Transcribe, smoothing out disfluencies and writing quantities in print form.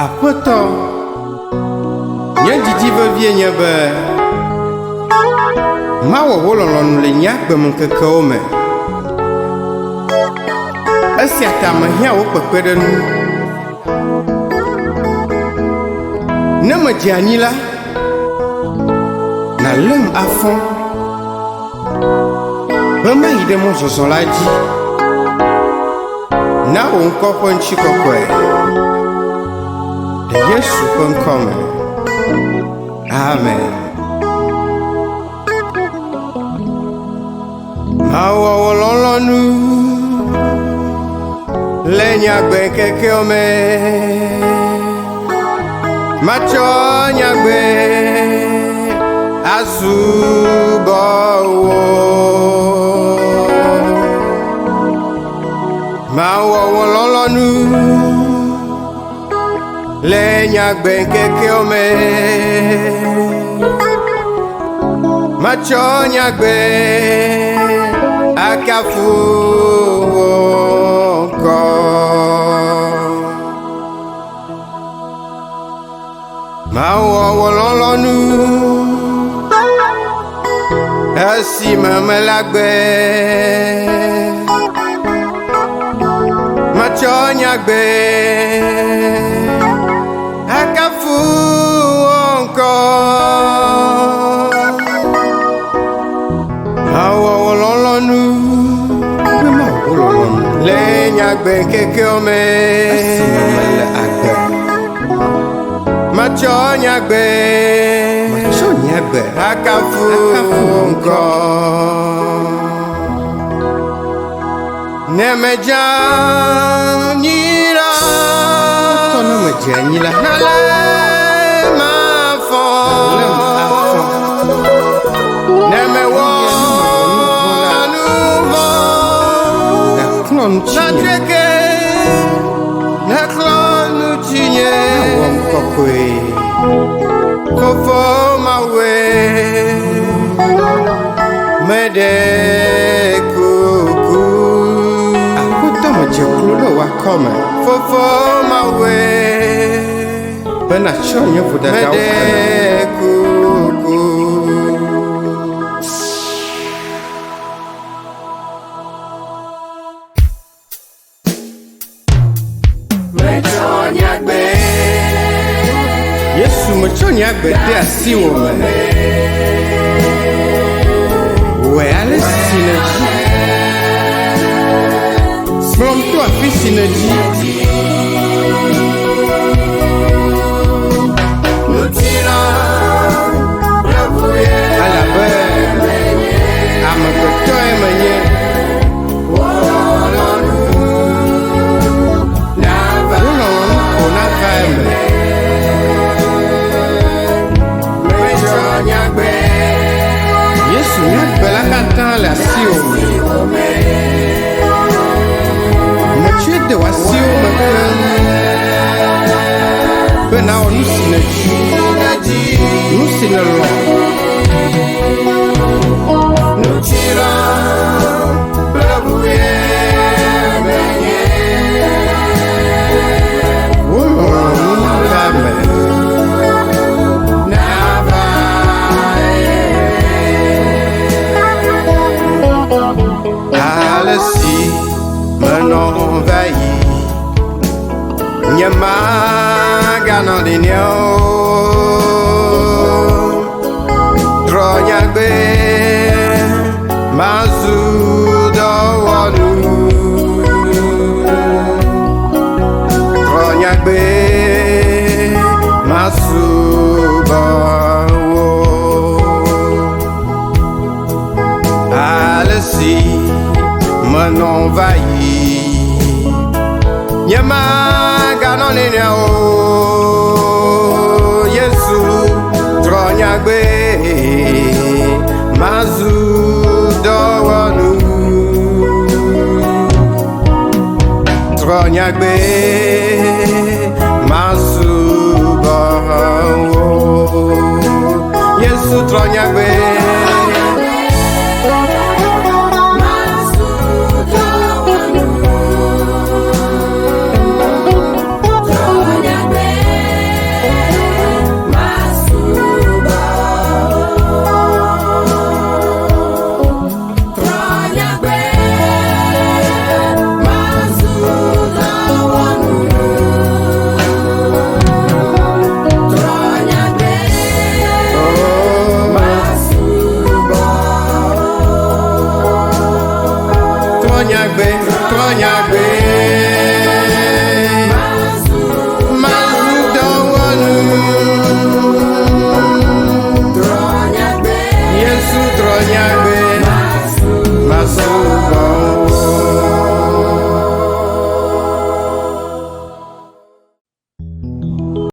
Apoto nye didi vevie nye be mawɔwɔ lɔlɔnu le nye agbemekekewo me. Esia ta mehiã wo kpekpeɖeŋu. Ne medze anyi la, nalém afɔ be mayi ɖe mɔzɔzɔ la dzi. Na wò ŋkɔ ƒe ŋutikɔkɔe le Yesu ƒe ŋkɔ me. Amen. Mawɔwɔ lɔlɔ̃nu le nyagbe kekewo me. Matsɔ nyagbe azubɔ wo. Mawɔwɔ lɔlɔ̃nu le nyagbe kekewo me. Matsɔ nyagbe akafu wo ŋkɔ. Mawɔwɔ lɔlɔ̃nu esime mele agbe. Matsɔ nyagbe akafu wo ŋkɔ. Mawɔwɔ lɔlɔ̃nu le nyagbe kekewo me. Esime mele agbe. Matsɔ nyagbe akafu ŋkɔ. Ne medze anyi la, nalém afɔ. Ne mewɔ nu vɔ, natreke naklɔ nutsinye. Fofo mawe mede kuku. Akuta medze klo le wakɔme. Fofo mawe bena tsɔ nye vodadawo mede kuku. Metsɔ nyagbe. Yesu metsɔ nyagbe de asi wò me. Wòe ale si ne dzi. Kplɔm to afi si ne dzi. Alabe amegbetɔe menye. Yesu nyagbe la katã le asiwò me. Metsɔe de wò asiwo me keŋ be nawɔ nu si nedzi, nu si nelɔ. Wolɔ̃ nu va me. Ale si menɔ va yi, nye maganɔ ɖenɛ o. Trɔ nyagbe mazu dɔwɔnu. Trɔ nyagbe masubɔ wo. Ale si menɔ va yi, nye maganɔ nenea o. Yesu trɔ nyagbe mazu dɔwɔnu. Trɔ nyagbe masubɔ wo. Yesu trɔ nyagbe. nyagbe, trɔ nyagbe.